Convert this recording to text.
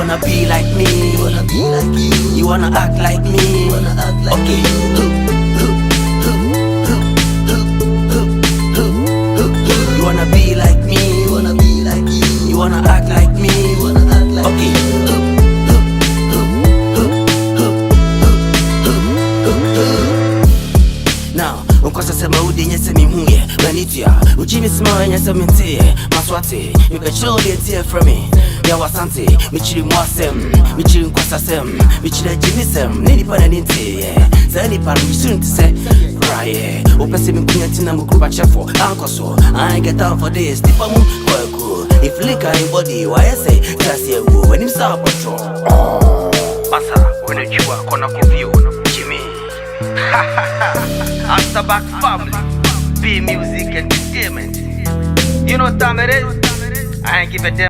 wanna be like me, you wanna be like you, you wanna act like me, you wanna act like okay. You wanna be like me, you wanna be like you, you wanna act like me, you wanna act like okay. Now, ukosa sema udi nyese mihuye Manitia, ujimi sima nyese mintiye Maswati, you can show the tear from me Ya wasante, michiri mwasem Michiri nkwasasem, michiri jinisem Nini pana nintiye Zani para misun tise Cry, upesi mkunyati na mkupa chefo Ankoso, I ain't get down for this Tipa mu, kweku If liquor in body, why I say Kasi egu, when him sa potro Masa, when you chua, kona kufio Jimmy Asante Buckman family, B music entertainment. You know what time it is? I ain't give a damn.